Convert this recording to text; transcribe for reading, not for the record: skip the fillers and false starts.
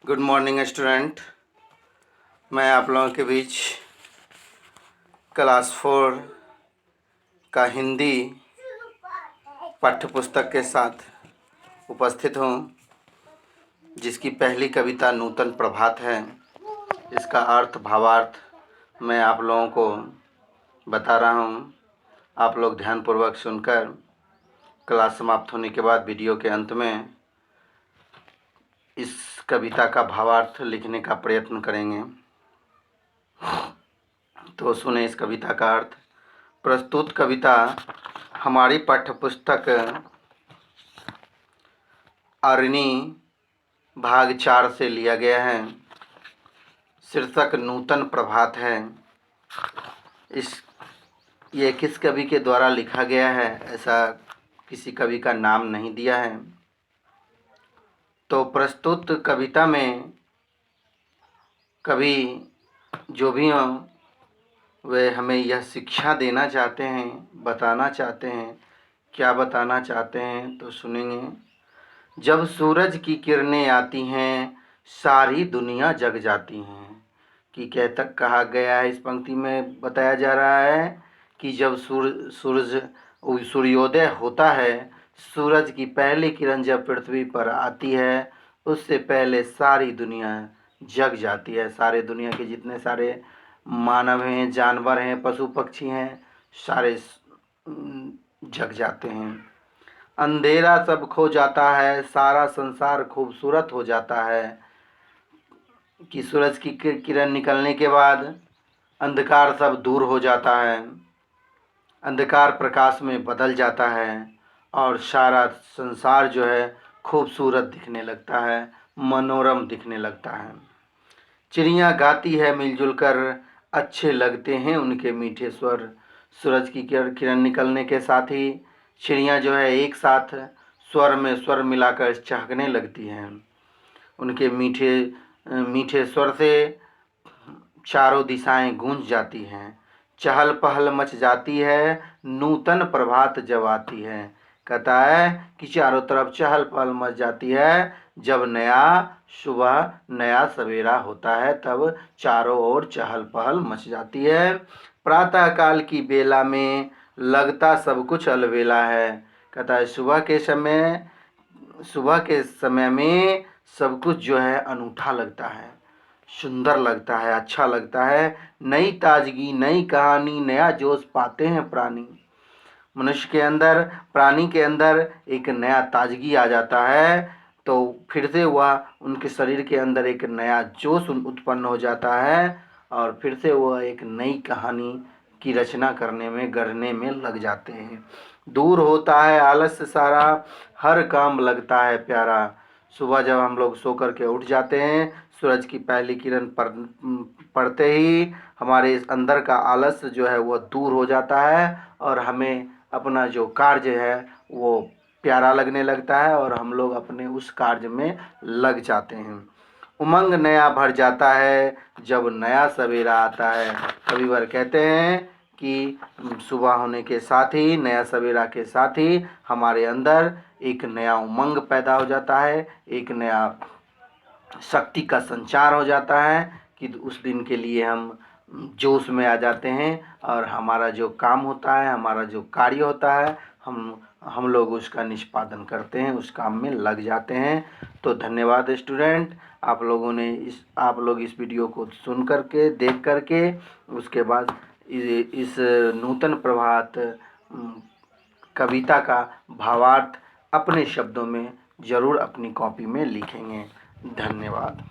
Good morning student. मैं आप लोगों के बीच क्लास 4 का हिंदी पाठ्यपुस्तक के साथ उपस्थित हूँ, जिसकी पहली कविता नूतन प्रभात है। इसका अर्थ भावार्थ मैं आप लोगों को बता रहा हूँ। आप लोग ध्यानपूर्वक सुनकर क्लास समाप्त होने के बाद वीडियो के अंत में इस कविता का भावार्थ लिखने का प्रयत्न करेंगे। तो सुने इस कविता का अर्थ। प्रस्तुत कविता हमारी पाठ्यपुस्तक अरणी भाग 4 से लिया गया है। शीर्षक नूतन प्रभात है। ये किस कवि के द्वारा लिखा गया है, ऐसा किसी कवि का नाम नहीं दिया है। तो प्रस्तुत कविता में कवि जो भी हों वे हमें यह शिक्षा देना चाहते हैं, बताना चाहते हैं। क्या बताना चाहते हैं तो सुनेंगे। जब सूरज की किरणें आती हैं सारी दुनिया जग जाती हैं। कि क्या तक कहा गया है, इस पंक्ति में बताया जा रहा है कि जब सूर्योदय होता है, सूरज की पहली किरण जब पृथ्वी पर आती है, उससे पहले सारी दुनिया जग जाती है। सारे दुनिया के जितने सारे मानव हैं, जानवर हैं, पशु पक्षी हैं, सारे जग जाते हैं। अंधेरा सब खो जाता है, सारा संसार खूबसूरत हो जाता है। कि सूरज की किरण निकलने के बाद अंधकार सब दूर हो जाता है, अंधकार प्रकाश में बदल जाता है और सारा संसार जो है खूबसूरत दिखने लगता है, मनोरम दिखने लगता है। चिड़िया गाती है मिलजुल कर, अच्छे लगते हैं उनके मीठे स्वर। सूरज की किरण निकलने के साथ ही चिड़िया जो है एक साथ स्वर में स्वर मिलाकर चहकने लगती हैं। उनके मीठे स्वर से चारों दिशाएं गूंज जाती हैं, चहल पहल मच जाती है, नूतन प्रभात जब आती है। कहता है कि चारों तरफ चहल पहल मच जाती है, जब नया सुबह नया सवेरा होता है तब चारों ओर चहल पहल मच जाती है। प्रातः काल की बेला में लगता सब कुछ अलबेला है। कहता है सुबह के समय में सब कुछ जो है अनूठा लगता है, सुंदर लगता है, अच्छा लगता है। नई ताजगी, नई कहानी, नया जोश पाते हैं प्राणी। मनुष्य के अंदर, प्राणी के अंदर एक नया ताजगी आ जाता है, तो फिर से वह उनके शरीर के अंदर एक नया जोश उत्पन्न हो जाता है और फिर से वह एक नई कहानी की रचना करने में, गढ़ने में लग जाते हैं। दूर होता है आलस्य सारा, हर काम लगता है प्यारा। सुबह जब हम लोग सो कर के उठ जाते हैं, सूरज की पहली किरण पड़ते ही हमारे अंदर का आलस्य जो है वह दूर हो जाता है और हमें अपना जो कार्य है वो प्यारा लगने लगता है और हम लोग अपने उस कार्य में लग जाते हैं। उमंग नया भर जाता है जब नया सवेरा आता है। कविवर कहते हैं कि सुबह होने के साथ ही, नया सवेरा के साथ ही हमारे अंदर एक नया उमंग पैदा हो जाता है, एक नया शक्ति का संचार हो जाता है कि उस दिन के लिए हम जोश में आ जाते हैं और हमारा जो काम होता है, हमारा जो कार्य होता है, हम लोग उसका निष्पादन करते हैं, उस काम में लग जाते हैं। तो धन्यवाद स्टूडेंट। आप लोग इस वीडियो को सुन करके, देख करके, उसके बाद इस नूतन प्रभात कविता का भावार्थ अपने शब्दों में ज़रूर अपनी कॉपी में लिखेंगे। धन्यवाद।